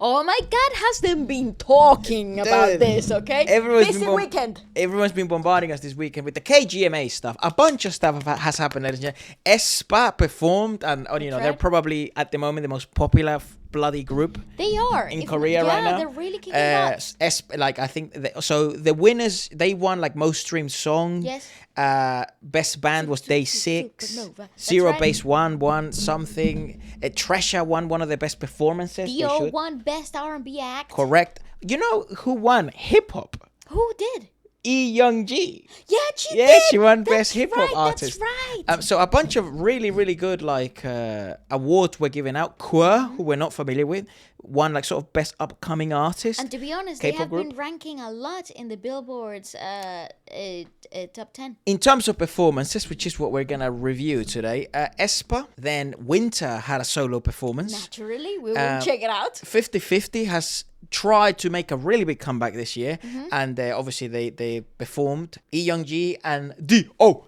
Oh my God, has them been talking about this, okay? Busy weekend. Everyone's been bombarding us this weekend with the KGMA stuff. A bunch of stuff has happened, ladies and gentlemen. Aespa performed, and they're probably at the moment the most popular bloody group. They are in Korea right now. Yeah, they're really kicking nuts. I think so. The winners, they won like most streamed song. Yes. Best band was Day 6. Zero Base won something. Treasure won one of their best performances. Dio won Best R&B Act. Correct. You know who won hip hop? Who did? G. Yeah, she did. She won Best Hip Hop Artist. That's right. So a bunch of really, really good awards were given out. Kpop, who we're not familiar with, won like sort of Best Upcoming Artist. And to be honest, K-pop they have group. been ranking a lot in the Billboard's top 10. In terms of performances, which is what we're gonna review today, Aespa, then Winter had a solo performance. Naturally, we will check it out. 50/50 has tried to make a really big comeback this year, and obviously they performed. G and D.O.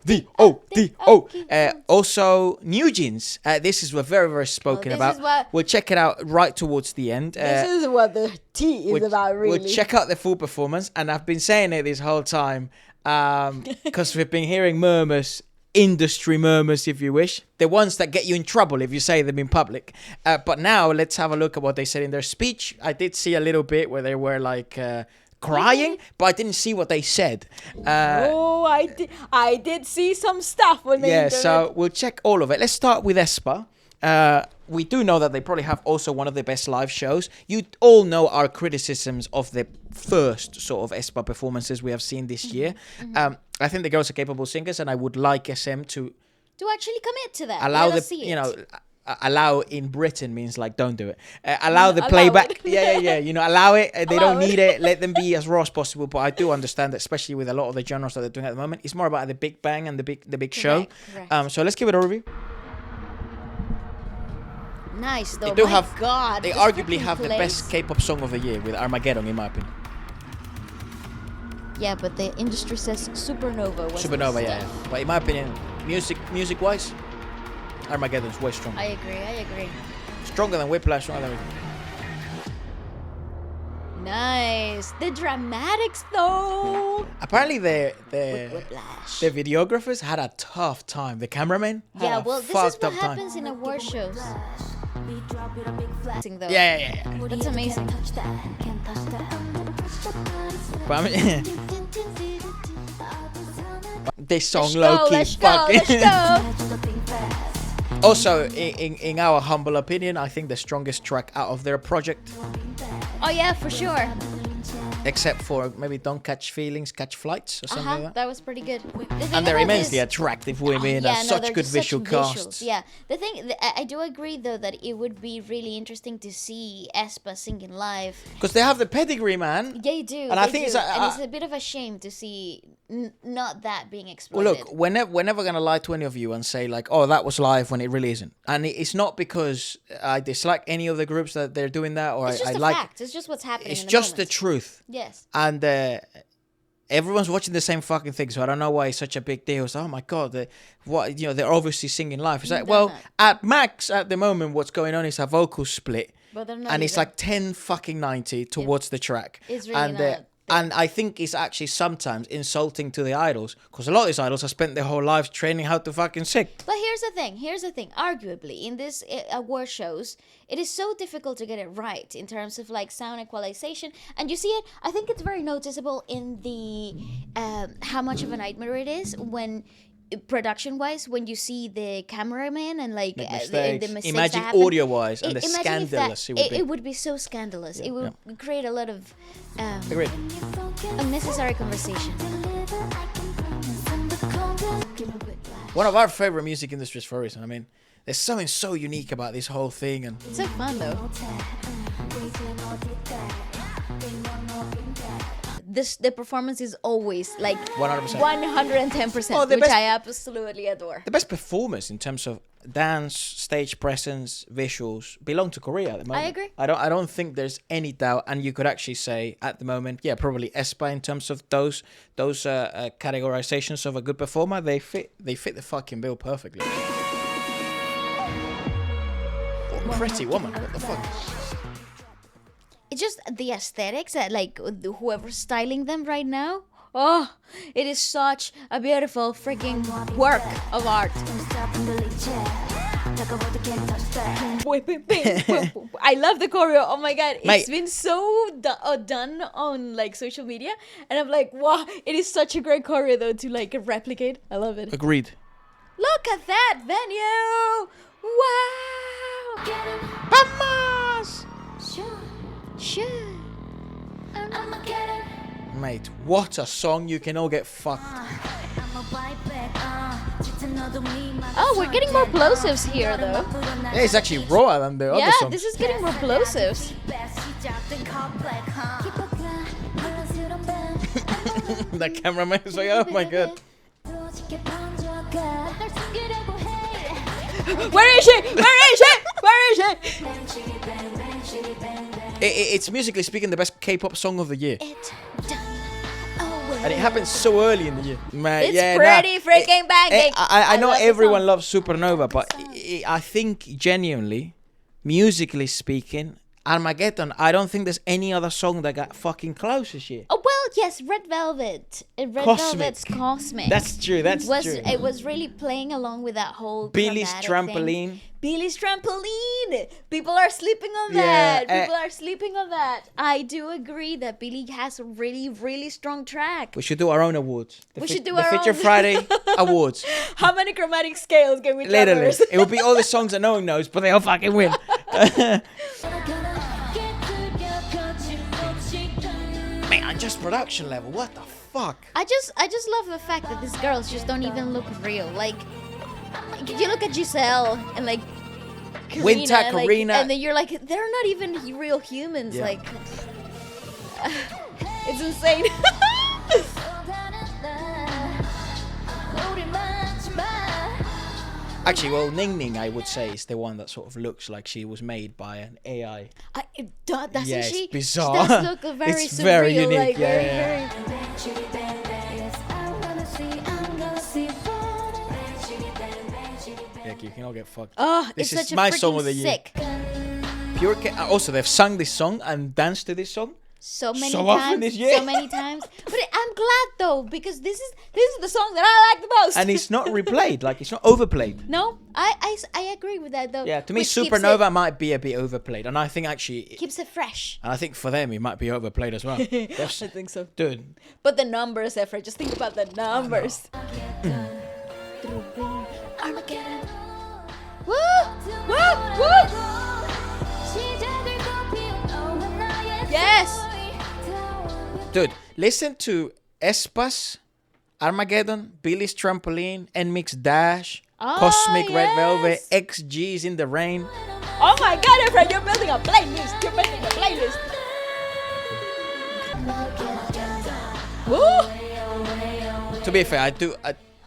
Also, New Jeans. This is what very, very spoken about. We'll check it out right towards the end. This is what the tea is about, really. We'll check out the full performance, and I've been saying it this whole time because we've been hearing murmurs. Industry murmurs, if you wish, the ones that get you in trouble if you say them in public. But now let's have a look at what they said in their speech. I did see a little bit where they were like crying, but I didn't see what they said. I did see some stuff when they did it. So we'll check all of it. Let's start with Aespa. We do know that they probably have also one of the best live shows. You all know our criticisms of the first sort of Aespa performances we have seen this year. I think the girls are capable singers, and I would like SM to actually commit to that. Allow allow in Britain means like don't do it. Allow the playback. Allow it. They don't need it. Let them be as raw as possible. But I do understand that, especially with a lot of the genres that they're doing at the moment, it's more about the big bang and the big show. Correct. So let's give it a review. Nice though. They They arguably have the best K-pop song of the year with Armageddon, in my opinion. Yeah, but the industry says Supernova. Yeah. But in my opinion, music-wise, Armageddon's way stronger. I agree. Stronger than Whiplash, stronger than everything. Nice. The dramatics though. Apparently the videographers had a tough time. The cameramen had this is what happens in award shows. Yeah. That's amazing. But I mean, this song low-key fucking. Also, in our humble opinion, I think the strongest track out of their project. Oh yeah, for sure. Except for maybe Don't Catch Feelings, Catch Flights or something like that. That was pretty good. And they're immensely attractive women and such good visual casts. Yeah. The thing, I do agree though that it would be really interesting to see Aespa singing live. Because they have the pedigree, man. Yeah, you do. And I think it's a bit of a shame to see not that being exploited. Well, look, we're never going to lie to any of you and say like, oh, that was live when it really isn't. And it's not because I dislike any of the groups that they're doing that or it's just I a like. fact. It's just what's happening. It's just the truth. Yes. And everyone's watching the same fucking thing, so I don't know why it's such a big deal. So, oh my god, they're obviously singing live. It's like, well, at max at the moment, what's going on is a vocal split, but they're not and it's like 10-90 towards the track. It's really not. And I think it's actually sometimes insulting to the idols, because a lot of these idols have spent their whole lives training how to fucking sing. But here's the thing. Arguably, in this award shows, it is so difficult to get it right in terms of like sound equalization. And you see it, I think it's very noticeable in the how much of a nightmare it is when production-wise, when you see the cameraman and like the mistakes. Imagine audio-wise and the scandalous it would be. It would be so scandalous. It would create a lot of Agreed. unnecessary conversation. One of our favorite music industries for a reason. I mean, there's something so unique about this whole thing, and it's so fun though. The performance is always like 110%, which I absolutely adore. The best performers in terms of dance, stage presence, visuals belong to Korea at the moment. I agree. I don't think there's any doubt, and you could actually say at the moment, yeah, probably Aespa in terms of those categorizations of a good performer. They fit the fucking bill perfectly. Pretty woman, what the fuck? just the aesthetics that like whoever's styling them right now. Oh, it is such a beautiful freaking work of art. I love the choreo. Oh my god, it's been so done on like social media, and I'm like, wow, it is such a great choreo though to like replicate. I love it. Agreed. Look at that venue! Wow! Vamos! Sure. Mate, what a song. You can all get fucked. Oh, we're getting more plosives here though. Yeah, it's actually rawer than the other songs. This is getting more plosives. The cameraman is like, oh my god. Where is she? Where is she? Where is she? It's musically speaking the best K-pop song of the year. And it happens so early in the year. Man, It's pretty freaking banging. I know everyone loves Supernova, but I think genuinely, musically speaking, Armageddon, I don't think there's any other song that got fucking close this year. Oh, well, yes, Red Velvet. Velvet's Cosmic. That's true, that's true. It was really playing along with that whole Billy's chromatic Trampoline. thing. Billy's Trampoline. People are sleeping on that. People are sleeping on that. I do agree that Billy has a really, really strong track. We should do our own awards. We should do our own. The Feature Friday awards. How many chromatic scales can we Literally. traverse? It will be all the songs that no one knows, but they all fucking win. Man, just production level. What the fuck? I just love the fact that these girls just don't even look real. Like, you look at Giselle and like Karina, and then you're like, they're not even real humans. Yeah. Like, it's insane. Actually, well, Ning Ning, I would say, is the one that sort of looks like she was made by an AI. Doesn't Yeah, she? it's bizarre. She does look very It's surreal, very unique, like, yeah. Yeah, you can all get fucked. Oh, This it's is such a my freaking song of the year. sick. Pure also, they've sung this song and danced to this song So many so times, often this year. so many times. But I'm glad though, because this is the song that I like the most. And it's not replayed, like it's not overplayed. No, I agree with that though. Yeah, to me, Which keeps Supernova might be a bit overplayed, and I think actually, keeps it fresh. and I think for them it might be overplayed as well. I think so. Dude, But the numbers, Efra, just think about the numbers. Armageddon. Woo! Woo! Woo! Yes! dude, listen to Aespa's Armageddon, Billy's Trampoline, Nmix Dash, Oh, Cosmic Red Velvet, yes. XG's In the Rain. Oh my god, Efra, you're building a playlist. You're building a playlist. Woo! To be fair, I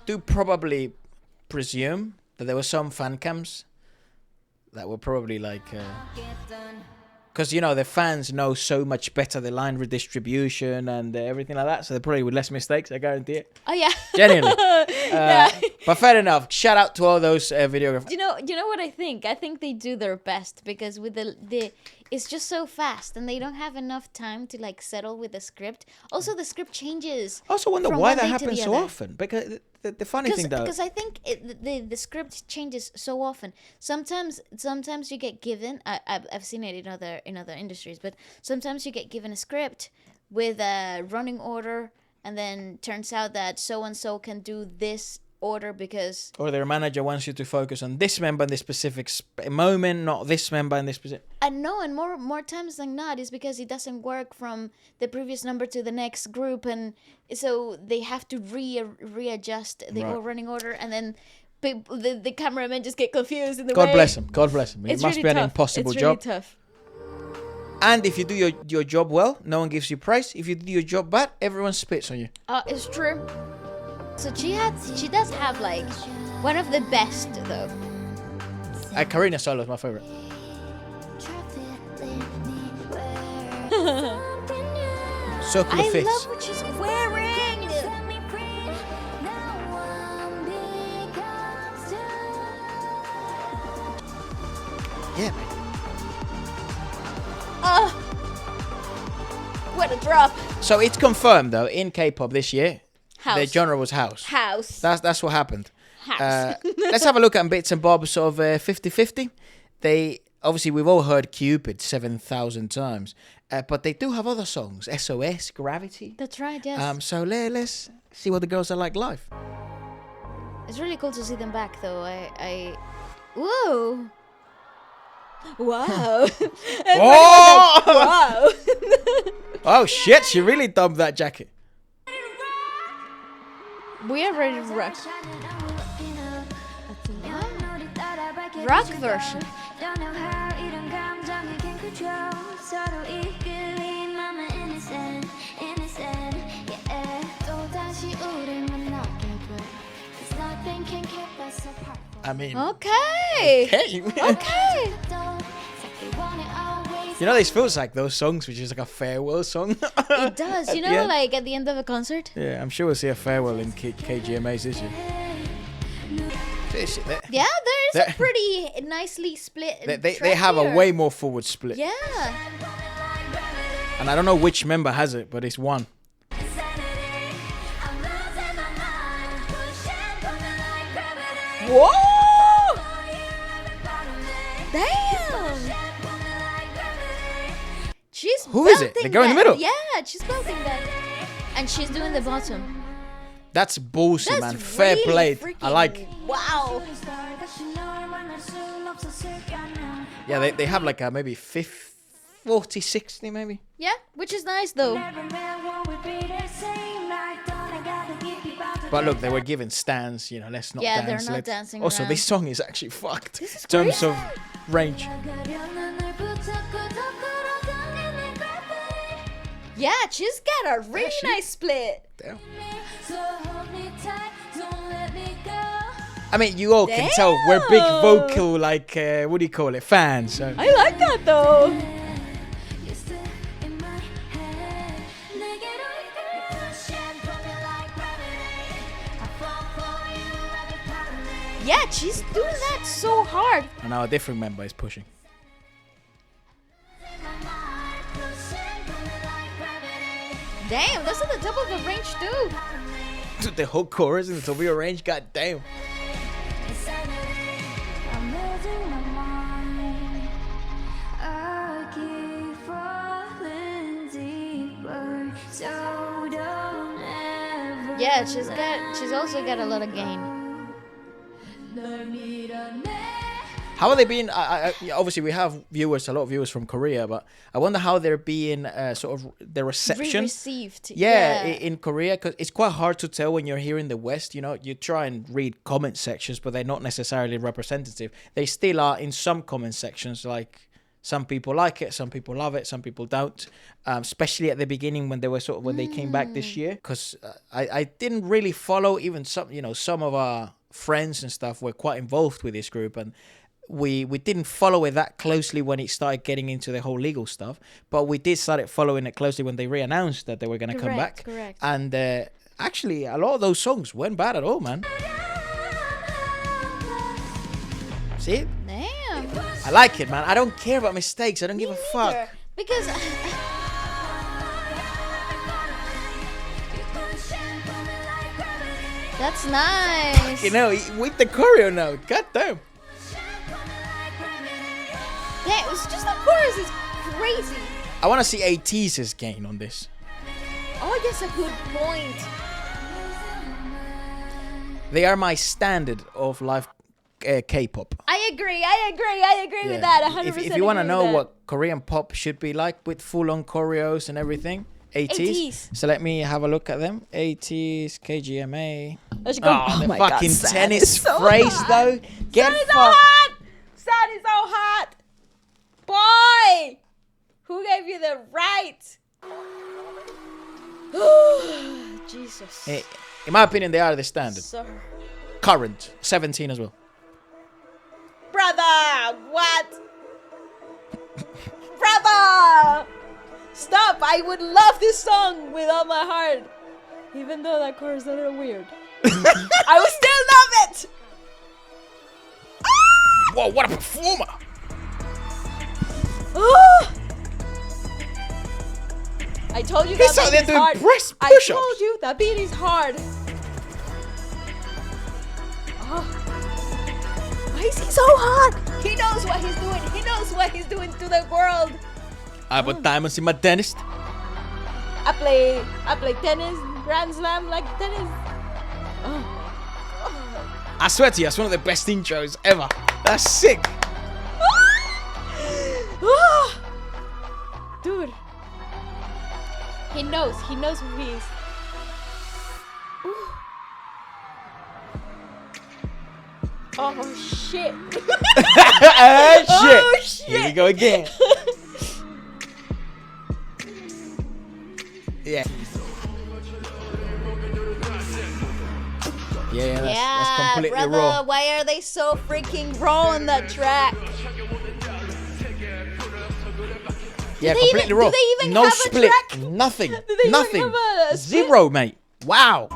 do probably presume that there were some fan cams that were probably like, because you know the fans know so much better the line redistribution and everything like that, so they're probably with less mistakes. I guarantee it. Oh yeah. Genuinely. Yeah. But fair enough. Shout out to all those videographers. You know what I think? I think they do their best because with the it's just so fast and they don't have enough time to like settle with the script. Also, the script changes. I also wonder from why one that day to happens the so other. often. Because the funny thing though, Because I think the script changes so often. Sometimes you get given. I've seen it in other industries, but sometimes you get given a script with a running order, and then turns out that so and so can do this order because. or their manager wants you to focus on this member in this specific moment, not this member in this specific. And more times than not is because it doesn't work from the previous number to the next group, and so they have to readjust the Right. running order, and then the cameramen just get confused in the God way. bless him. God bless him. It It's must really be an tough. impossible it's job. Really tough. And if you do your job well, no one gives you praise. If you do your job bad, everyone spits on you. It's true. So she does have like one of the best though. Karina solo is my favorite. Circle of I Fifths. love what she's wearing. Yeah, man. What a drop. So it's confirmed though in K-pop this year. House. The genre was house. House. That's what happened. House. Let's have a look at bits and bobs of 50-50. They obviously we've all heard Cupid 7,000 times, but they do have other songs. SOS, Gravity. That's right, yes. So let's see what the girls are like live. It's really cool to see them back, though. Whoa. Wow. Oh! Wow. Oh shit! She really dumped that jacket. We are ready to rock. Rock version. I mean, Okay. Okay. You know, this feels like those songs, which is like a farewell song. It does. You know, Yeah. like at the end of a concert? Yeah, I'm sure we'll see a farewell in KGMAs this year. Yeah, there's a They're- pretty nicely split. They have a way more forward split. Yeah. And I don't know which member has it, but it's one. Whoa! Damn! She's Who is it? belting The girl in the that. middle? Yeah, she's belting that. And she's doing the bottom. That's ballsy, That's man. Fair really play. I freaking- like. Wow. Yeah, they have like a maybe 40, 60 maybe. Yeah, which is nice though. But look, they were given stands, you know, let's not Yeah, dance. they're not let's- dancing Also, around. this song is actually fucked This is in terms crazy. of range. Yeah, she's got a really she- nice split. Damn. I mean, you all can tell we're big Damn. vocal, like, what do you call it, fans. So. I like that though. Yeah, she's doing that so hard. And now a different member is pushing. Damn, that's at the top of the range too. Dude, the whole chorus in the top of your range, god damn. Yeah, she's also got a lot of gain. How are they being? Obviously, we have a lot of viewers from Korea, but I wonder how they're being sort of the reception. Received. Yeah, in Korea, because it's quite hard to tell when you're here in the West. You know, you try and read comment sections, but they're not necessarily representative. They still are in some comment sections. Like some people like it, some people love it, some people don't. Especially at the beginning when they were when they came back this year, because I didn't really follow even some of our friends and stuff were quite involved with this group, and we didn't follow it that closely when it started getting into the whole legal stuff, but we did start following it closely when they re-announced that they were going to come back. Correct. And actually, a lot of those songs weren't bad at all, man. See? Damn. I like it, man. I don't care about mistakes. I don't give a fuck. Because that's nice. You know, with the choreo now. God damn. Yeah, it's just the chorus is crazy. I want to see Ateez's gain on this. Oh, that's a good point. They are my standard of live K-pop. I agree with that. 100%. If you want to agree know with what Korean pop should be like with full-on choreos and everything, Ateez. So let me have a look at them. Ateez, KGMA. that. Let's go. Oh, the my fucking God, Sad tennis is so phrase hot. though. Get Sad is so fucked. hot. Sad is so hot. Boy, who gave you the right? Jesus. In my opinion, they are the standard. Sir. Current, 17 as well. Brother, what? Brother! Stop! I would love this song with all my heart. Even though that chorus is a little weird. I would still love it! Whoa, what a performer! Oh! I told you He's that out beat there is doing hard. breast I push-ups. told you that beat is hard. Oh. Why is he so hot? He knows what he's doing. He knows what he's doing to the world. I put diamonds in my dentist. I play tennis, Grand Slam like tennis. Oh. I swear to you, that's one of the best intros ever. That's sick. Dude. He knows who he is. Ooh. Oh shit. Oh shit. Here we go again. Yeah. Yeah, that's completely brother, raw. why are they so freaking raw on that track? Yeah, they completely even- raw. do they even no have a split. track? Nothing. Do they even Nothing. have a split? Zero, mate. Wow.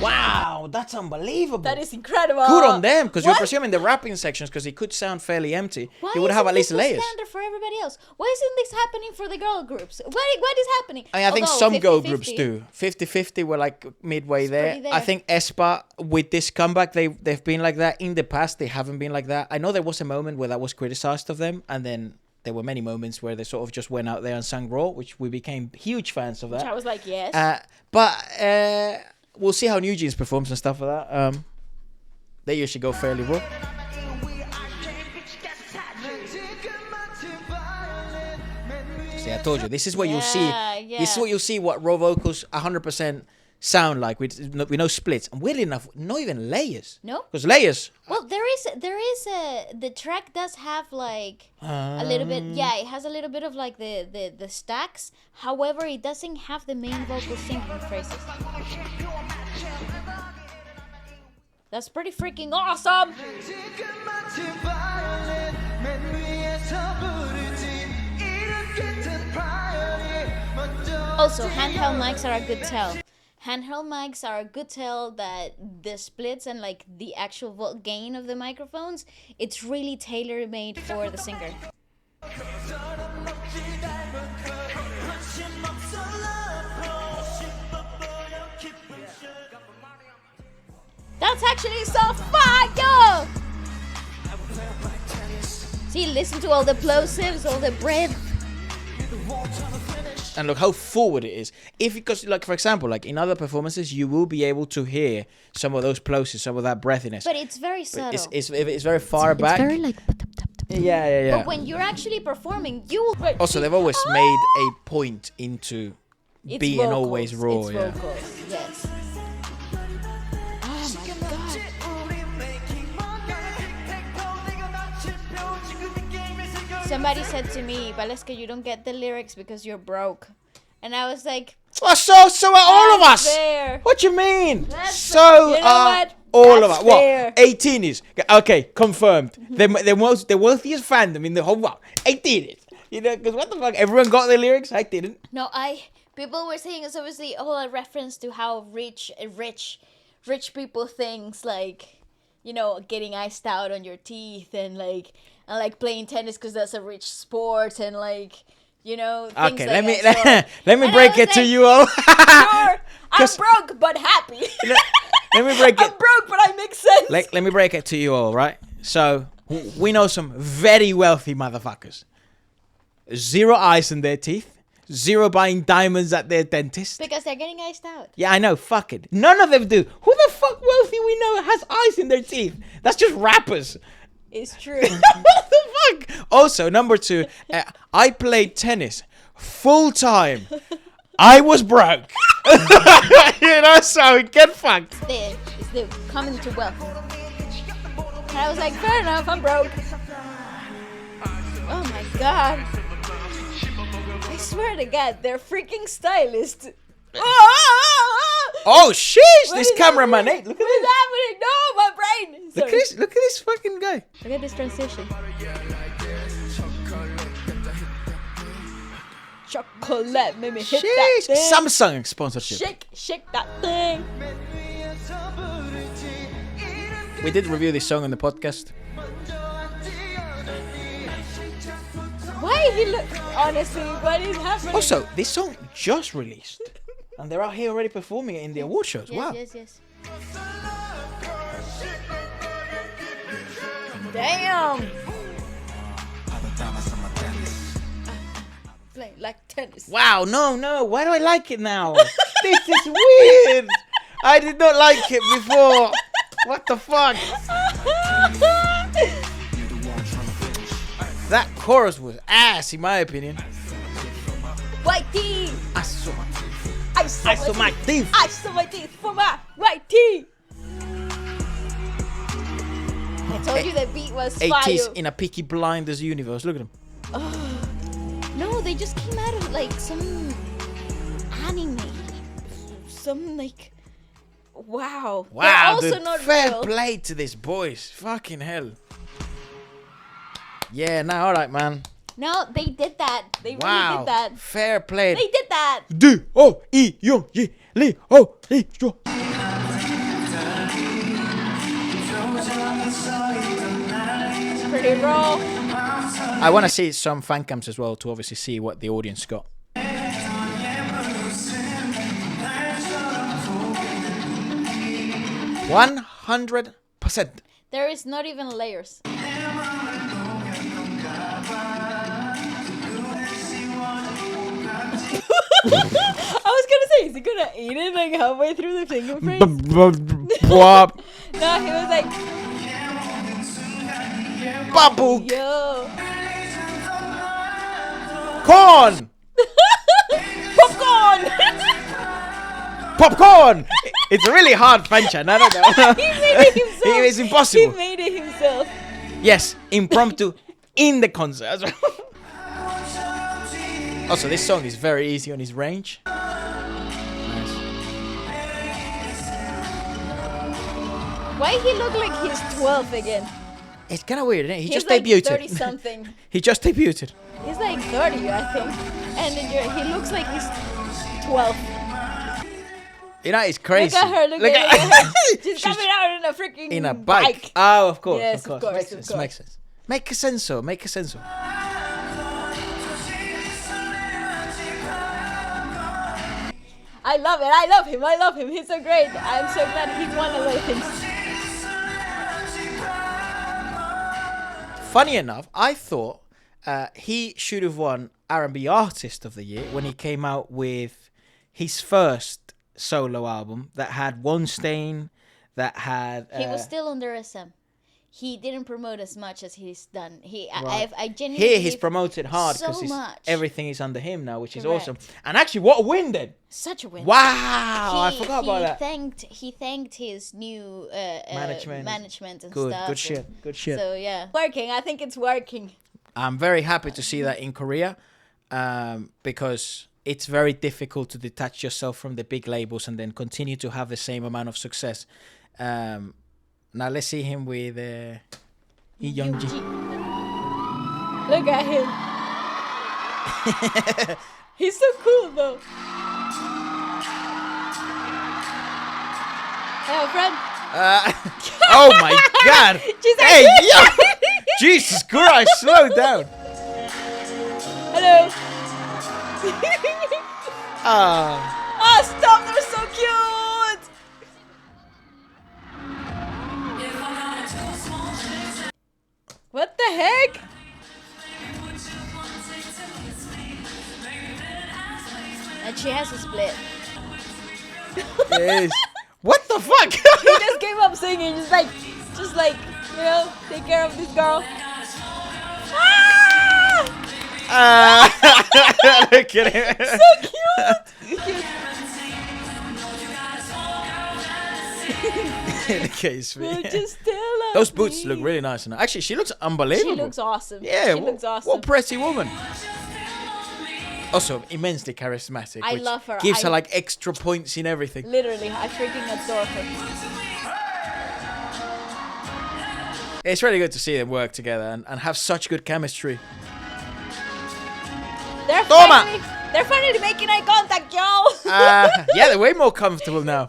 Wow, that's unbelievable. That is incredible. Good on them, because you're What? presuming the rapping sections, because it could sound fairly empty. Why You would have isn't at least this layers. the standard for everybody else? Why isn't this happening for the girl groups? What is happening? I mean, I think Although some girl 50-50. groups do. 50-50 were like midway there. pretty there. I think Aespa, with this comeback, they've been like that. In the past, they haven't been like that. I know there was a moment where that was criticized of them, and then there were many moments where they sort of just went out there and sang raw, which we became huge fans of Which I that. was like, yes. But we'll see how New Jeans performs and stuff like that. They usually go fairly raw. See, I told you, this is what you'll see. Yeah. This is what you'll see what raw vocals 100% sound like with no splits. And weirdly enough, not even layers. No? Because layers. Well, there is the track does have like a little bit. Yeah, it has a little bit of like the stacks. However, it doesn't have the main vocal singing phrases. That's pretty freaking awesome. Also, handheld mics are a good tell. Handheld mics are a good tell that the splits and like the actual gain of the microphones, it's really tailor-made for the singer. That's actually so fire! See, listen to all the plosives, all the breath. And look how forward it is. Because, like, for example, like in other performances, you will be able to hear some of those plosives, some of that breathiness. But it's very subtle. It's very far back. It's very like... Yeah. But when you're actually performing, you will... Also, they've always made a point into It's being vocals. always raw. It's Yeah. vocals, yes. Oh my god. Somebody said to me, Waleska, you don't get the lyrics because you're broke. And I was like, Oh, so are all of that's us. fair. What you mean? That's So fair. You know are what? all That's of us. fair. What? 18 is okay. Confirmed. The wealthiest fandom in the whole world. 18 is. You know, because what the fuck? Everyone got the lyrics. I didn't. No, people were saying it's obviously all a reference to how rich people things like, you know, getting iced out on your teeth and like playing tennis because that's a rich sport and like, you know, things Okay, like let that. me And break I was it to like, you all. Sure, I'm 'Cause- broke but happy. Let me break I'm it. broke but I make sense. Let me break it to you all, right? So we know some very wealthy motherfuckers. 0 ice in their teeth. 0 buying diamonds at their dentist. Because they're getting iced out. Yeah, I know. Fuck it. None of them do. Who the fuck wealthy we know has ice in their teeth? That's just rappers. It's true. What the fuck? Also, number 2, I played tennis full time. I was broke. You know, so get fucked. It's the coming to wealth. And I was like, fair enough, I'm broke. Oh my god. I swear to God, they're freaking stylists. Oh, sheesh! What This is cameraman, happening? hey, look at What's this. happening? No, my brain. Look at Sorry. this. Look at this fucking guy. Look at this transition. Chocolate, made me hit that Sheesh. thing. Samsung sponsorship. Shake that thing. We did review this song on the podcast. Why he look? Honestly, what is happening? Also, this song just released, and they're out here already performing it in the award shows. Yes, Wow. yes. Damn. Playing like tennis. Wow, no. Why do I like it now? This is weird. I did not like it before. What the fuck? That chorus was ass, in my opinion. White teeth. I saw my I saw my teeth. I saw my teeth for my white teeth. I told you the beat was fire. Ateez in a Peaky Blinders universe. Look at him. No, they just came out of like some anime. Some like. Wow. They're also dude, not fair real. play to this boys. Fucking hell. Yeah, now alright, man. No, they did that. They Wow. really did that. Fair play. They did that. D-O-E-Young-Yi-Li-O-E-Yo. Pretty raw. I want to see some fan cams as well to obviously see what the audience got. 100%. There is not even layers. I was gonna say, is he gonna eat it like halfway through the finger phrase? No, he was like, Bubble yo. corn! Popcorn! Popcorn! It's a really hard French, and I don't know. He made it himself. It is impossible. He made it himself. Yes, impromptu in the concert as well. Also, this song is very easy on his range. Nice. Why he look like he's 12 again? It's kind of weird, isn't it? He He's just like debuted. 30 something. He just debuted. He's like 30, I think. And he looks like he's 12. You know, it's crazy. Look at her, look at her. She's coming out in a freaking in a bike. Oh, of course, Yes, of course. Makes sense, makes sense. Make a sense, so. Make a sense, so. I love it. I love him. He's so great. I'm so glad he won a lot of things. Funny enough, I thought he should have won R&B Artist of the Year when he came out with his first solo album that had One Stain, that had... He was still under SM. He didn't promote as much as he's done. Right. I genuinely Here he's promoted hard so because much. everything is under him now, which is Correct. awesome. And actually, what a win then! Such a win. Wow, I forgot about that. He thanked his new management and Good, stuff. good shit, good shit. So yeah, working. I think it's working. I'm very happy to see that in Korea, because it's very difficult to detach yourself from the big labels and then continue to have the same amount of success. Now let's see him with Young Ji. Look at him. He's so cool though. Hey, friend. Oh my God! She's like, Hey, yeah! Jesus Christ, slow down. hello. Ah. Oh, stop! They're so cute. What the heck? And she has a split. Yes. What the fuck? He just came up singing, just like, you know, take care of this girl. Ah! Look at him. So cute. Look at his We'll feet. just tell her Those boots me. look really nice. Actually, she looks unbelievable. She looks awesome. Yeah, she looks awesome. What pretty woman. Also, immensely charismatic. I which love her. Gives her like extra points in everything. Literally, I freaking adore her. It's really good to see them work together and have such good chemistry. They're Toma! finally making eye contact, y'all. Yeah, they're way more comfortable now.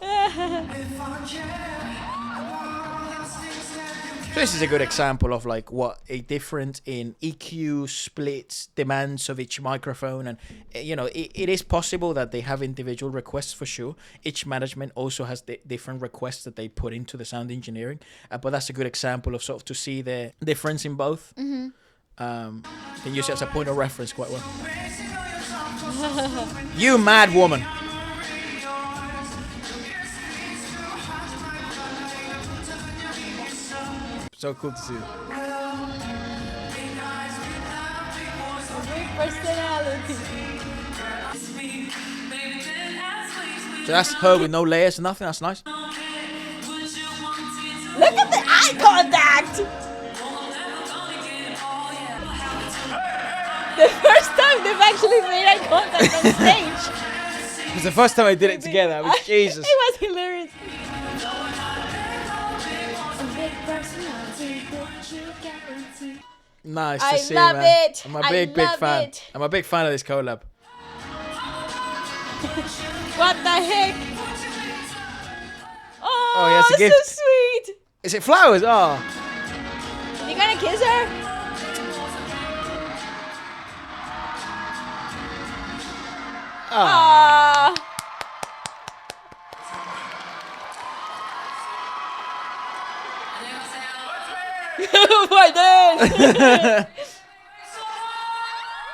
This is a good example of like what a difference in EQ splits demands of each microphone, and it is possible that they have individual requests for sure. Each management also has different requests that they put into the sound engineering, but that's a good example of sort of to see the difference in both. You can use it as a point of reference quite well. You mad woman. So cool to see. Personality. So that's her with no layers, nothing. That's nice. Look at the eye contact. The first time they've actually made eye contact on stage. It was the first time I did it together. I mean, Jesus. It was hilarious. Nice to I see, love man. it. I'm a big fan. It. I'm a big fan of this collab. What the heck? Oh, he has a gift. so sweet. Is it flowers? Oh. You gonna kiss her? Oh. My dad.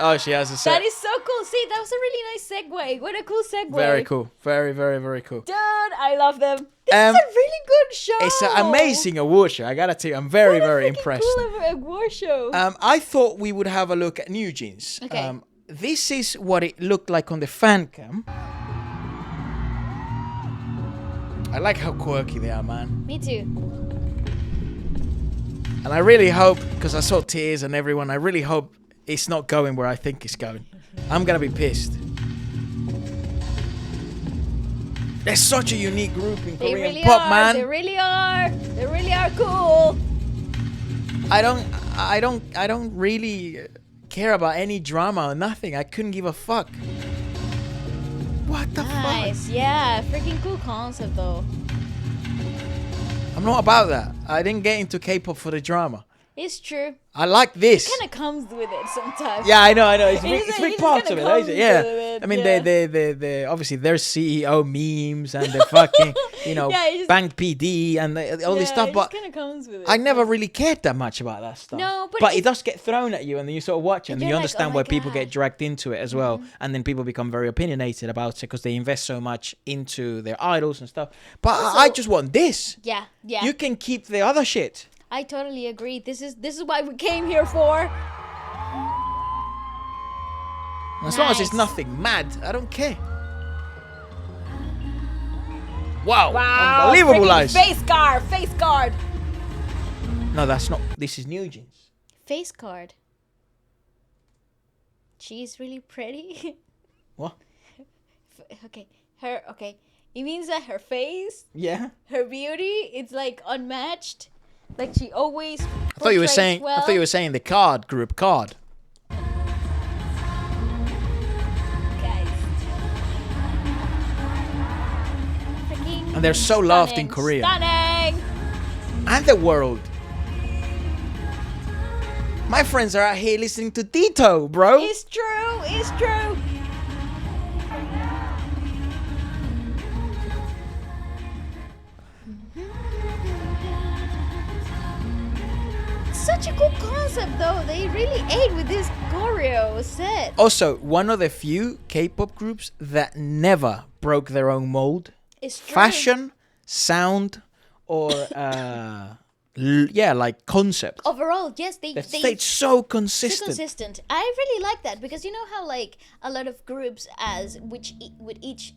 Oh, she has a set. That is so cool. See, that was a really nice segue. What a cool segue. Very cool. Very, very, very cool. Dude, I love them. This is a really good show. It's an amazing award show. I gotta tell you, I'm very, very impressed. Cool award show. I thought we would have a look at New Jeans. Okay. This is what it looked like on the fan cam. I like how quirky they are, man. Me too. And I really hope, because I saw tears and everyone, I really hope it's not going where I think it's going. I'm gonna be pissed. They're such a unique group in Korean really pop, are, man. They really are. They really are cool. I don't really care about any drama or nothing. I couldn't give a fuck. What the Nice. fuck? Yeah, freaking cool concept though. I'm not about that. I didn't get into K-pop for the drama. It's true. I like this. It kind of comes with it sometimes. Yeah, I know. It's It big just part of kinda it, isn't it? comes Yeah. with it, I mean, yeah. they obviously their CEO memes and the fucking, Yeah, it just- Bank PD and all this stuff. It But kind of comes with it. I never really cared that much about that stuff. No, but it does get thrown at you, and then you sort of watch it, and you're you like, understand oh why my people God. get dragged into it as well, and then people become very opinionated about it because they invest so much into their idols and stuff. But Also- I just want this. Yeah. You can keep the other shit. I totally agree. This is what we came here for. As long as it's Nice. nothing mad, I don't care. Wow, Wow. unbelievable, freaking eyes. Face guard. Face guard. No, that's not. This is New Jeans. Face card. She's really pretty. What? Okay. Okay. It means that her face, Yeah. her beauty, it's like unmatched. Like she always. I thought you were saying. Well. I thought you were saying the card group card. Guys. Freaking And they're so loved in stunning, Korea. Stunning. And the world. My friends are out here listening to Tito, bro. It's true. It's true. Such a cool concept, though. They really ate with this choreo set. Also, one of the few K-pop groups that never broke their own mold. It's true. Fashion, sound, or like concept. Overall, yes, they Stayed so so consistent. consistent. I really like that because you know how like a lot of groups with each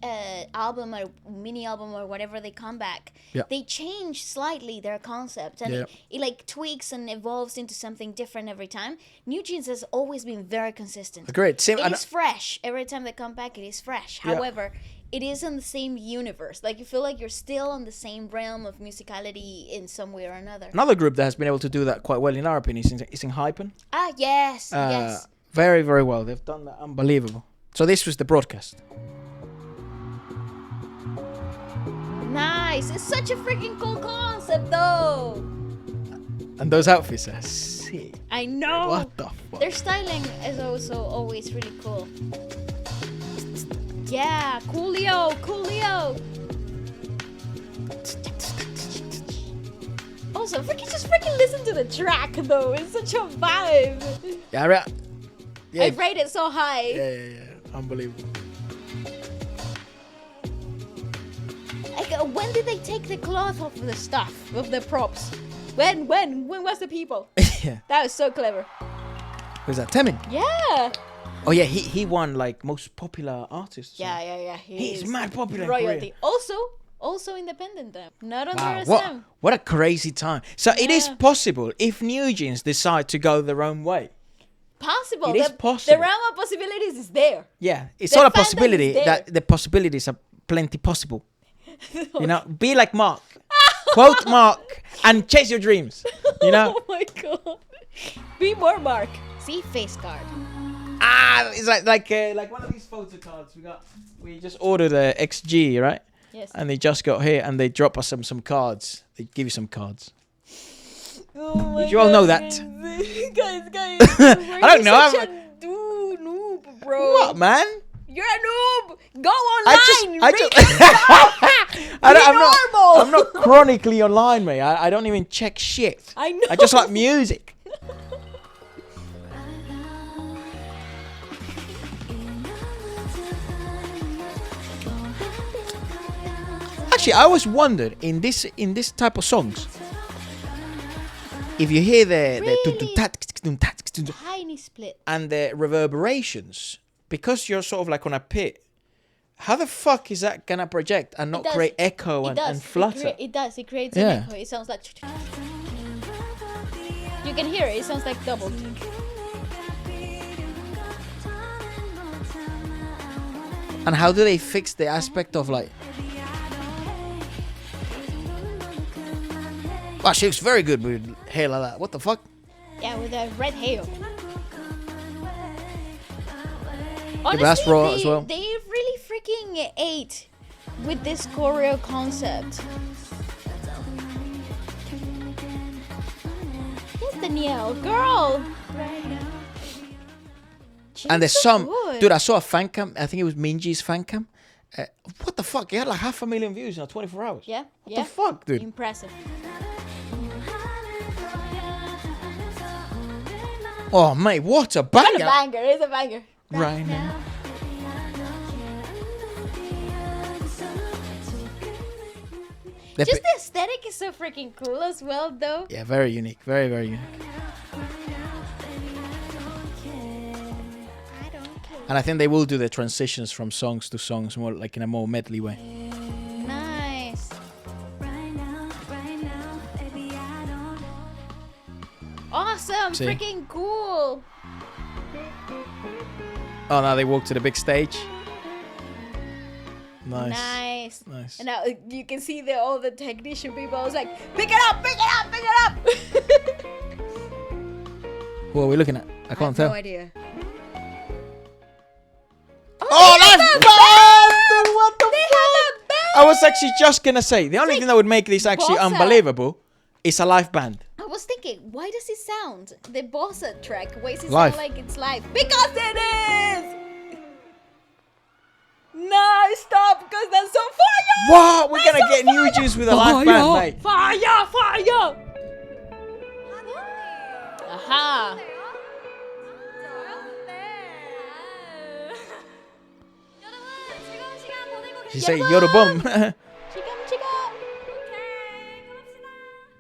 album or mini album or whatever they come back, Yeah. they change slightly their concept and Yeah. it like tweaks and evolves into something different every time. New Jeans has always been very consistent. Agreed. Same. It is fresh every time they come back. It is fresh. Yeah. However, it is in the same universe. Like you feel like you're still on the same realm of musicality in some way or another. Another group that has been able to do that quite well, in our opinion, is in Hypen. Ah, yes, yes. Very, very well. They've done that unbelievable. So this was the broadcast. Nice. It's such a freaking cool concept, though. And those outfits are sick. I know. What the fuck? Their styling is also always really cool. Yeah, coolio, coolio. Also, just freaking listen to the track though. It's such a vibe. Yeah, I rate it so high. Yeah. Unbelievable. Like, when did they take the cloth off of the stuff, of the props? When was the people? Yeah. That was so clever. Who's that? Taemin? Yeah. Oh yeah, he won like most popular artist. Yeah. He's mad popular. Royalty. In Korea. Also independent though. Not under Wow, SM. what a crazy time. So it is possible if New Jeans decide to go their own way. Possible. It is possible. The realm of possibilities is there. Yeah, it's The not a fandom is possibility. there. That the possibilities are plenty possible. You know, be like Mark. Quote Mark and chase your dreams. You know? Oh my god. Be more Mark. See, face card. It's like one of these photo cards we just ordered a XG, right? Yes. And they just got here and they drop us some cards. They give you some cards. Oh my Did you all know that? Guys. I don't know. Such a noob, bro. What, man? You're a noob. Go online. I read just stuff. I'm not chronically online, mate. I don't even check shit. I know. I just like music. Actually, I always wondered in this type of songs, if you hear the Tiny split. and the reverberations, because you're sort of like on a pit, how the fuck is that gonna project and not create echo and flutter? It does. It creates Yeah. an echo. It sounds like. You can hear it. It sounds like double. And how do they fix the aspect of like? Wow, she looks very good with hair like that. What the fuck? Yeah, with the red hair. But that's raw as well. They really freaking ate with this choreo concept. Yes, Danielle, girl. She And looks there's so some good. dude. I saw a fan cam. I think it was Minji's fan cam. What the fuck? He had like 500,000 views in 24 hours. Yeah. What the fuck, dude? Impressive. Oh mate, what a What a banger! banger! It's a banger. Right now. Just the aesthetic is so freaking cool as well, though. Yeah, very unique. Very, very unique. I don't care. And I think they will do the transitions from songs to songs more like in a more medley way. Nice. Awesome! See? Freaking cool! Oh, now they walk to the big stage. Nice. Nice. Nice. And now you can see all the technician people. I was like, pick it up, pick it up, pick it up! What are we looking at? I can't tell. No idea. Oh, they that's have bad! Dude, what the They fuck? have a band! I was actually just gonna say the only thing that would make this actually bossa. unbelievable is a live band. I was thinking, why does it sound the bossa track? Why does it Live. sound like it's live? Because it is! No, stop, because that's so fire! What? We're That's gonna so get New fire! Jeans with a live band, mate. Fire, fire! Aha! She say Yorubum. Chica.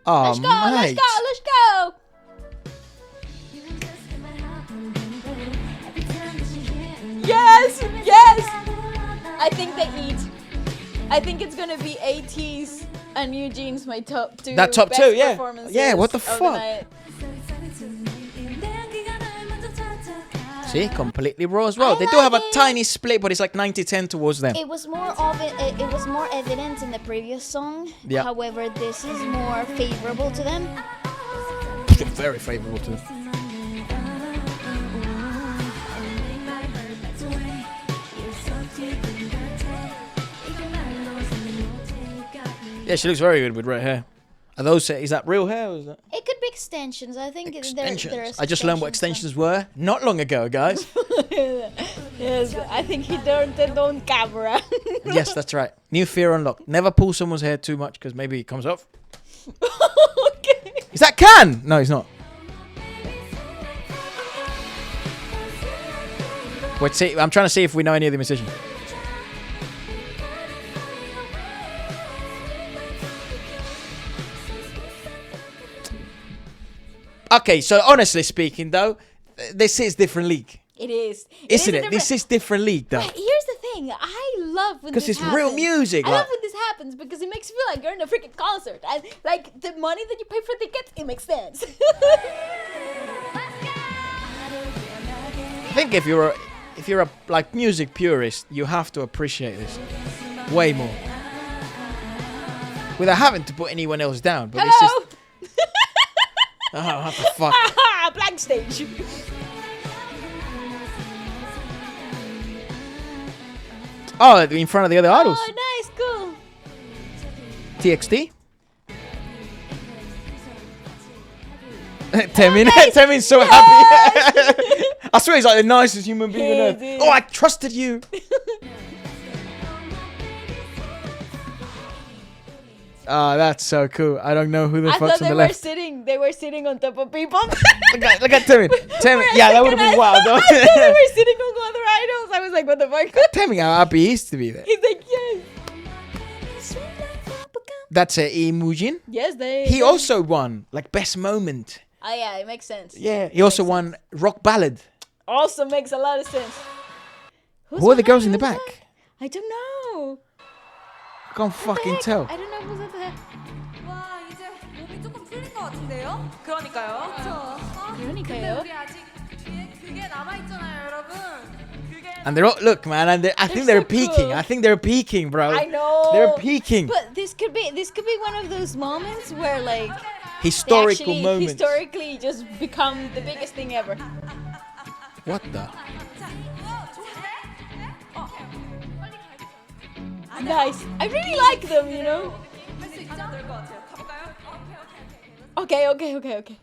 Oh, Let's go, let's mate. go, let's go! Yes, yes! I think they eat. I think it's gonna be Ateez and New Jeans, my top two. That top best two, yeah. performances Yeah, what the of fuck? night. See, completely raw as well. I They do have a like it. tiny split, but it's like 90-10 towards them. It was more of it was more evident in the previous song. Yeah. However, this is more favorable to them. Very favourable to them. Yeah, she looks very good with red hair. Are those? Is that real hair? Or is that It could be extensions. I think extensions? there's I just learned what extensions were not long ago, guys. Yes, I think he turned it on camera. Yes, that's right. New fear unlocked. Never pull someone's hair too much because maybe it comes off. Okay. Is that Can? No, he's not. Wait, see, I'm trying to see if we know any of the musicians. Okay, so honestly speaking, though, this is different league. It is. Isn't it? This is different league, though. But here's the thing. I love when this Because it's happens. real music. I love when this happens because it makes you feel like you're in a freaking concert. And like the money that you pay for tickets, it makes sense. I think if you're a like music purist, you have to appreciate this way more. Without having to put anyone else down. But it's Hello. just. Oh, what the fuck? Blank stage. Oh, in front of the other idols. Oh, nice, cool. TXT. Taemin. nice. Taemin's so happy. I swear he's like the nicest human being on earth. dude. Oh, I trusted you. Oh, that's so cool. I don't know who the I fuck's thought on they the were left. sitting. They were sitting on top of people. Look at Taemin. Taemin. Yeah, that would have been wild though. I thought they were sitting on other idols. I was like, what the fuck? Taemin, how happy he is to be there. He's like, yes. That's Imujin. Yes, they. He also won like best moment. Oh yeah, it makes sense. Yeah, he also won rock ballad. Also makes a lot of sense. Who are the girls in the back? I don't know. I can't fucking tell. I don't know who's at the heck. 와 이제 몸이 조금 풀린 것 같은데요? 그러니까요. 그러니까요. 우리 아직 뒤에 그게 남아 있잖아요, 여러분. 그게 And they're all, look, man, and I think they're so peaking. cool. I think they're peaking, bro. I know. They're peaking. But this could be one of those moments where like they Historical actually moments. historically just become the biggest thing ever. What the? Nice. I really like them, you know. 할수 있죠? 될것 같아요. 가볼까요? Okay.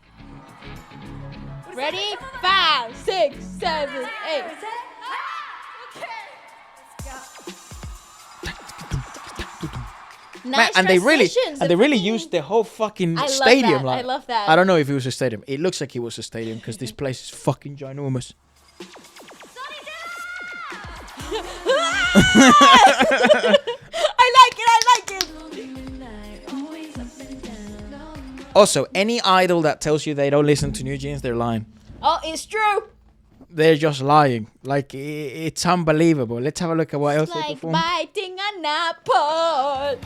Ready? 5, 6, 7, 8. Man, Nice and they really transitions, used the whole fucking I love stadium. that, Like, I love that. I don't know if it was a stadium. It looks like it was a stadium because this place is fucking ginormous. I like it. Also, any idol that tells you they don't listen to New Jeans, they're lying. Oh, it's true. They're just lying. Like, it's unbelievable. Let's have a look at what else they Like performed. biting an apple.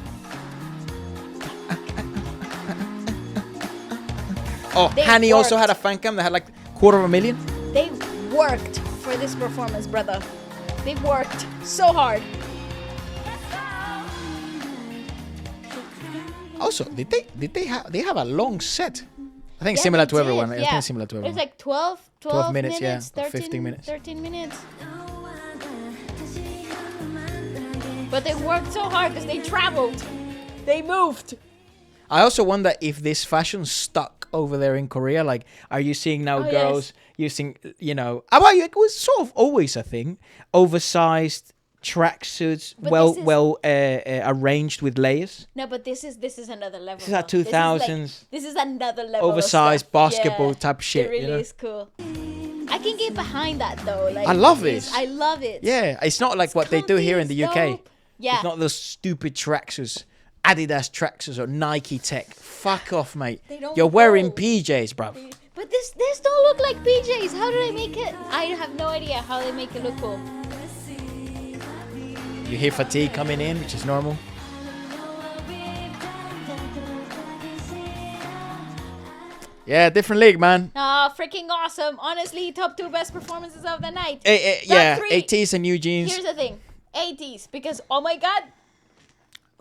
Oh, They Hanny also worked. had a fan cam that had like 250,000. They worked for this performance, brother. They worked so hard. Also, did they have a long set? I think Yeah, similar they to everyone. did, I yeah. think similar to There's everyone. like 12 minutes, yeah, 13, 15 minutes. 13 minutes. But they worked so hard because they traveled. They moved. I also wonder if this fashion stuck over there in Korea. Like, are you seeing now Oh, girls using, it was sort of always a thing, oversized tracksuits, But well arranged with layers. No, but this is another level. This is like though. 2000s. This is another level. Oversized of stuff. basketball Yeah, type shit, It really you know? is cool. I can get behind that though. Like I love this. this. I love it. Yeah, it's not like what they do comfy, here in the it's UK. dope. Yeah. It's not those stupid tracksuits, Adidas tracksuits or Nike Tech. Fuck off, mate. They don't You're wearing go. PJs, bruv. But this don't look like PJs. How do they make it? I have no idea how they make it look cool. You hear fatigue coming in, which is normal. Yeah, different league, man. Oh, freaking awesome. Honestly, top 2 best performances of the night. Yeah, three. Ateez and New Jeans. Here's the thing. Ateez, because oh my god,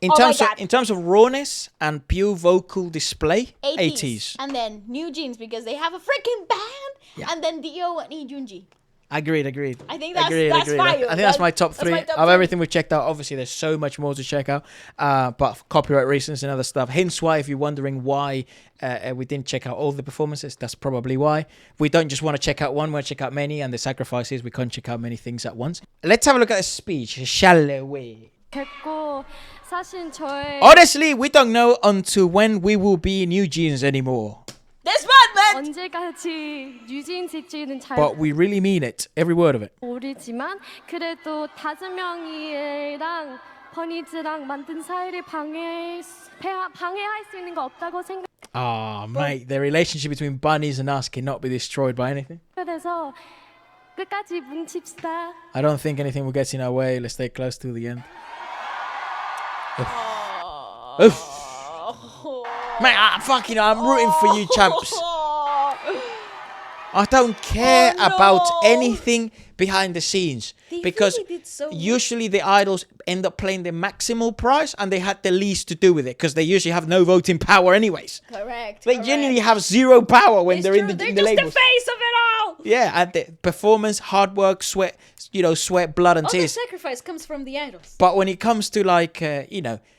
In oh my terms of God. in terms of rawness and pure vocal display, Ateez. Ateez. And then New Jeans because they have a freaking band. Yeah. And then Dio and Lee Junji. Agreed. I think that's Agreed. fire. I think that's my top that's three my top of three. everything we've checked out. Obviously, there's so much more to check out, but for copyright reasons and other stuff. Hence why, if you're wondering why we didn't check out all the performances, that's probably why. We don't just want to check out one, we want to check out many, and the sacrifice is we can't check out many things at once. Let's have a look at the speech, shall we? 됐고 사실 저의 Honestly, we don't know until when we will be New Jeans anymore. This one, man. 언제까지 뉴진일지는 잘 But we really mean it, every word of it. 모르지만 그래도 5명이랑 버니즈랑 만든 사이를 방해할 수 있는 거 없다고 Ah, mate, the relationship between bunnies and us cannot be destroyed by anything. 생각해서 끝까지 뭉칩시다. I don't think anything will get in our way. Let's stay close to the end. Oof. Mate, I'm rooting for you, champs. I don't care about anything behind the scenes They because really did so usually the idols end up playing the maximal prize and they had the least to do with it because they usually have no voting power anyways. Correct. They genuinely have zero power when they're in the They're in the just labels. the face of it all. Yeah, and the performance, hard work, sweat, sweat, blood and All the tears. sacrifice comes from the idols. But when it comes to like,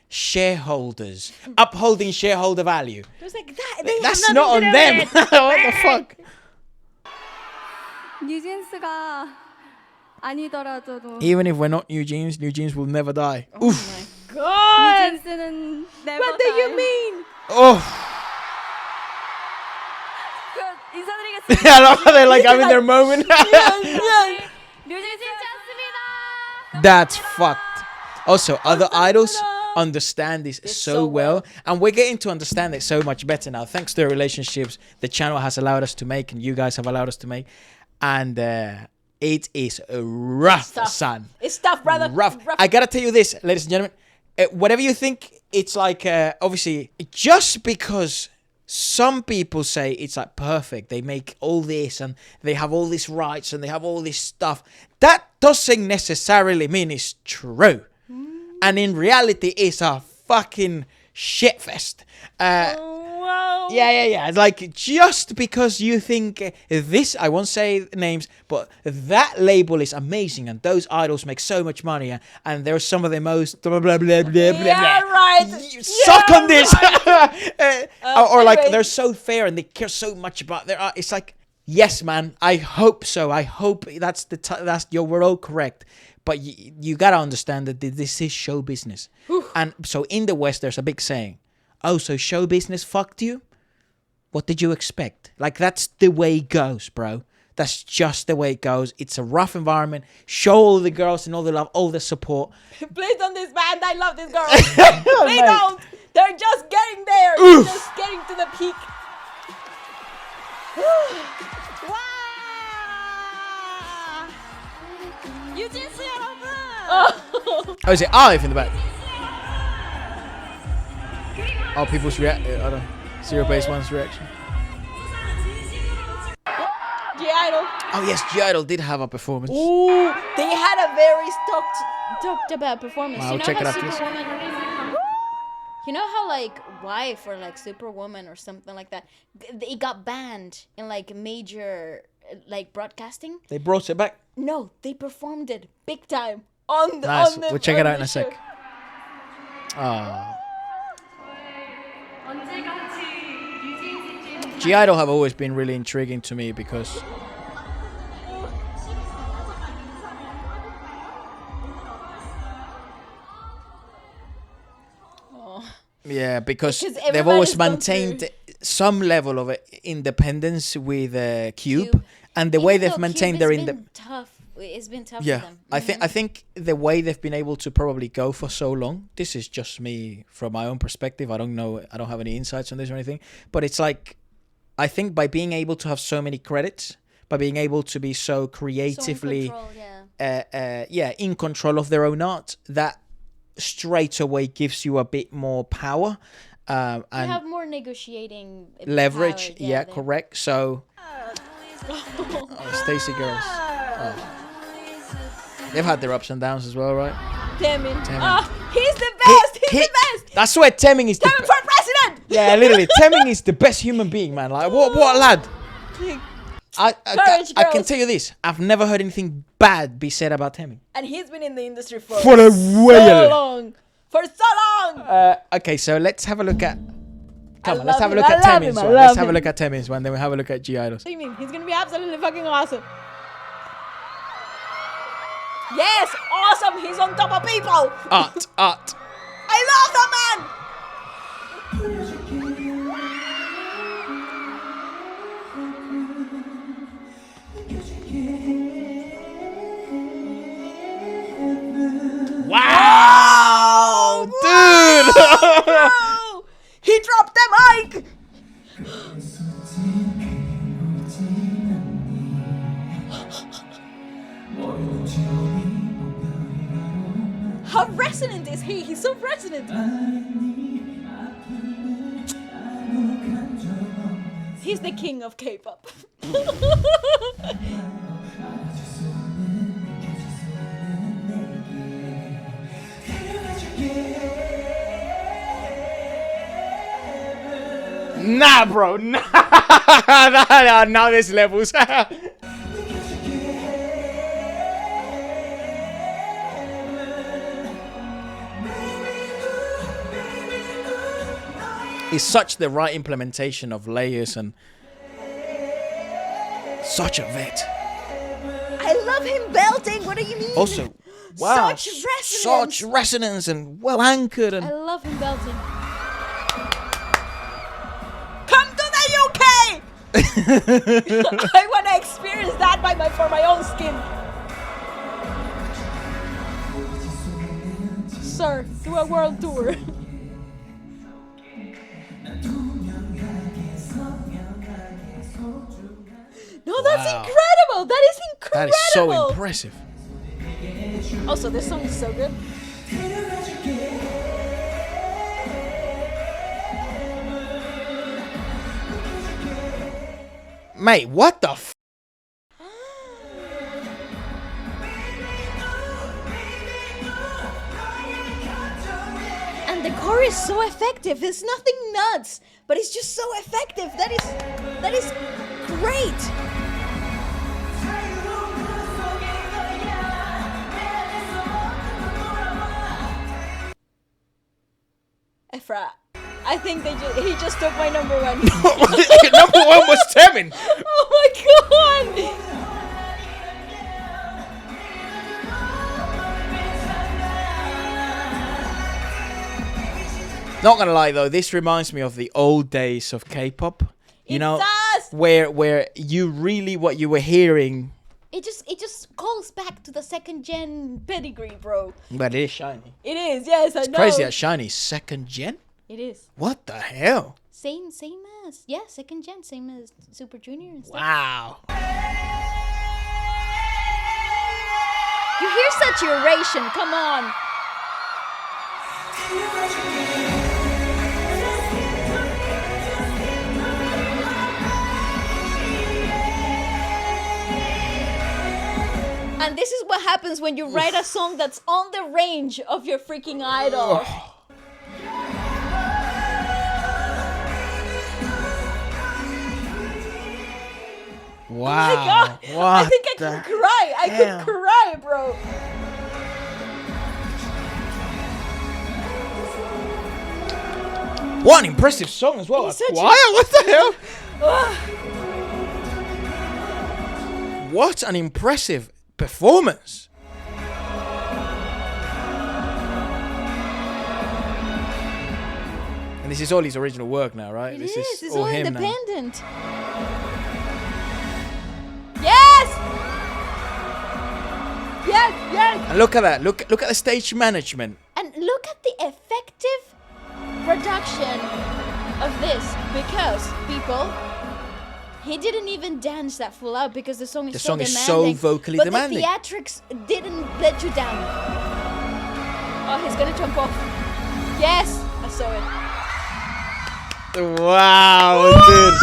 shareholders, upholding shareholder value, It was like that. They that's have not on nothing to do them. with it. What the fuck? 뉴진스가 아니더라도 Even if we're not New Jeans will never die. Oh Oof. my god. 뉴진스는 never What do you die. mean? Oh. 인사드리겠습니다. I love how they're like having their moment. 뉴진스 짰습니다. That's fucked. Also, other idols understand this so well, and we're getting to understand it so much better now thanks to the relationships the channel has allowed us to make and you guys have allowed us to make, and it is rough, son. It's tough, brother. Rough. I gotta tell you this, ladies and gentlemen, whatever you think, it's like obviously just because some people say it's like perfect, they make all this and they have all these rights and they have all this stuff, that doesn't necessarily mean it's true. And in reality, it's a fucking shitfest. Wow. Yeah. It's like, just because you think this, I won't say names, but that label is amazing and those idols make so much money and they're some of the most blah, blah, blah, blah, blah, Yeah, blah. right. You suck on this. Or like, anyway. they're so fair and they care so much about their art. It's like, yes, man, I hope so. I hope we're all correct. But you gotta understand that this is show business. And so in the West, there's a big saying, oh, so show business fucked you? What did you expect? Like, that's the way it goes, bro. That's just the way it goes. It's a rough environment. Show all the girls and all the love, all the support. Please don't disband. I love this girl. Please don't. They're just getting there. They're just getting to the peak. Wow. 뉴진스 여러분. Oh, is it Arif in the back? Oh, people's Zero Base One's reaction. G-I-dle. Oh, yes, G-I-dle did have a performance. Ooh, they had a very talked about performance. Wow, You know check how it out, please. Superwoman, you know how like Wife or like Superwoman or something like that, it got banned in like major like broadcasting. They brought it back. No, they performed it big time on the. Nice. On the We'll check it on out in the a sec. show. Oh. 언제까지 뉴진일지는 G-I-dle have always been really intriguing to me because yeah, because Because they've always everybody's gone maintained through- some level of independence with Cube, and the way Even they've though maintained Cube their has independence. been tough. It's been tough Yeah, for them. I think the way they've been able to probably go for so long. This is just me from my own perspective. I don't know. I don't have any insights on this or anything. But it's like, I think by being able to have so many credits, by being able to be so creatively, So in control, in control of their own art, that straight away gives you a bit more power, you and have more negotiating leverage. power, Yeah, there. correct. So, Stacy girls. Oh. They've had their ups and downs as well, right? Taemin. Taemin. He's the best. He's the best. That's why Taemin is the Taemin for president. yeah, literally. Taemin is the best human being, man. Like, what a lad. Courage, I can girls. tell you this. I've never heard anything bad be said about Taemin. And he's been in the industry for a so long. For so long. Okay, so let's have a look at... Come on, love let's have a him, look I at love Taemin's him, I one. love Let's have a him. look at Taemin's one, then we'll have a look at G I-dle's. What do you mean? He's gonna be absolutely fucking awesome. Yes, awesome. He's on top of people. Art. I love that man. Wow, dude! Oh, he dropped the mic. How resonant is he? He's so resonant. He's the king of K-pop. Nah, bro. Nah. Now there's levels. It's such the right implementation of layers and such a vet. I love him belting. What do you mean? Also, wow, Such resonance. such resonance and well anchored and I love him belting. Come to the UK! I want to experience that for my own skin. Sir, do a world tour. No, that's Wow. incredible. That is incredible. that is so impressive. Also, this song is so good. Mate, what the f? And the chorus is so effective. It's nothing nuts, but it's just so effective. That is great. Efra, I think he just took my number one. Number one was Taemin. Oh my god! Not gonna lie though, this reminds me of the old days of K-pop. You It know, does! where you really what you were hearing. It just calls back to the second gen pedigree, bro. But it is shiny. It is, yes, I know. Crazy that shiny second gen. It is. What the hell? Same as second gen, same as Super Junior and stuff. Wow. You hear saturation, come on. And this is what happens when you write a song that's on the range of your freaking idol. Wow. Oh my god! I What think I the could cry. I hell? could cry, bro. What an impressive song as well. He's such a- Wow, what the hell? Ugh. What an impressive performance. And this is all his original work now, right? It This is. It's all him now. independent. Yes. Yes. And look at that. Look at the stage management. And look at the effective production of this, because people, he didn't even dance that full out because the song is The so song is demanding. so vocally but demanding. the theatrics didn't let you down. Oh, he's gonna jump off. Yes, I saw it. Wow, dude.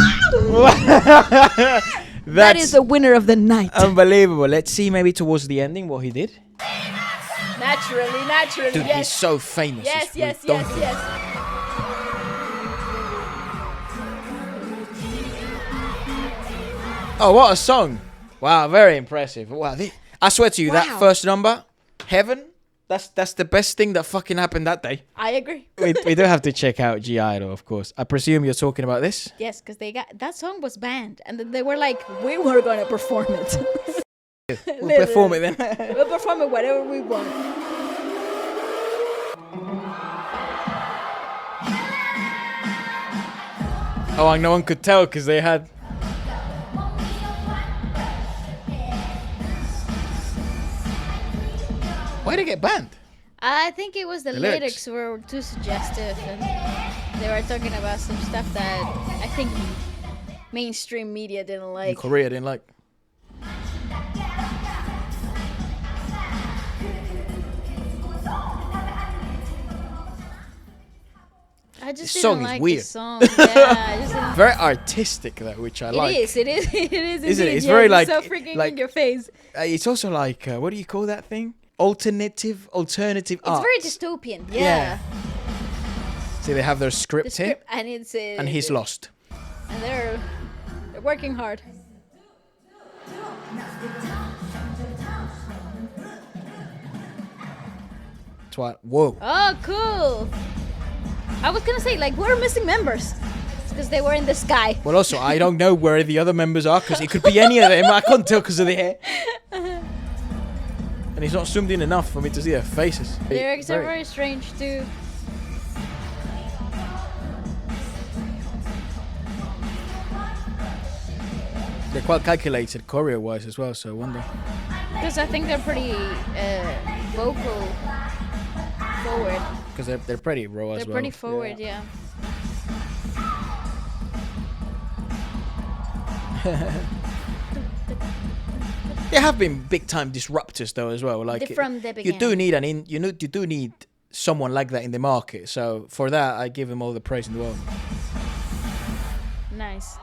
That is the winner of the night. Unbelievable. Let's see maybe towards the ending what he did. Naturally, Dude, he's yes. so famous. Yes, it's yes, redundant. yes. Oh, what a song! Wow, very impressive. Wow, I swear to you, that Wow. first number, Heaven, that's the best thing that fucking happened that day. I agree. We do have to check out G I-dle, of course. I presume you're talking about this? Yes, because they got that song was banned, and then they were like, we were gonna perform it. We'll perform it then. We'll perform it whatever we want. Oh, and no one could tell because they had... Why'd it get banned? I think it was the lyrics. lyrics were too suggestive, and they were talking about some stuff that I think mainstream media didn't In like. Korea, didn't like. I just This didn't song is like weird. the song. Yeah, I just didn't. Very artistic, though, which I like. It is. It is. It is. Isn't it? indeed, It's yes, very like- so freaking like- in your face. It's also like, what do you call that thing? Alternative It's art. very dystopian. Yeah. Yeah. See, they have their The script here, script, and it's and he's lost. and they're working hard. That's why. Whoa. Oh, cool. I was gonna say like we're missing members. It's because they were in the sky. Well, also, I don't know where the other members are because it could be any of them. I can't tell because of the hair. And it's not zoomed in enough for me to see their faces. Lyrics are Very- very strange too. They're quite calculated choreo-wise as well, so I wonder. Because I think they're pretty vocal forward. Because they're pretty raw as They're well. pretty forward, yeah. They have been big time disruptors though as well. Like From the you do beginning. need you do need someone like that in the market. So for that, I give them all the praise in the world. Nice.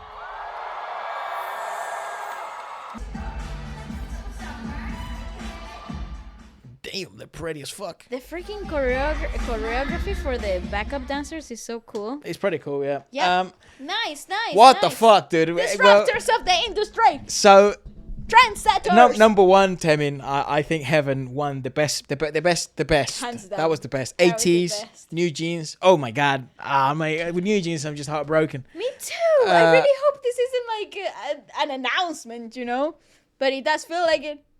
Damn, they're pretty as fuck. The freaking choreography for the backup dancers is so cool. It's pretty cool, yeah. Yeah. Nice, nice. What the nice. fuck, dude? Well, Disruptors of the industry. so Trendsetters. number one, Taemin, I think Heaven won the best. The best. Hands down. That was the best. That was the Ateez, best. New Jeans. Oh my god. Mate, with New Jeans, I'm just heartbroken. Me too. I Uh, really hope this isn't like an announcement, you know? But it does feel like it.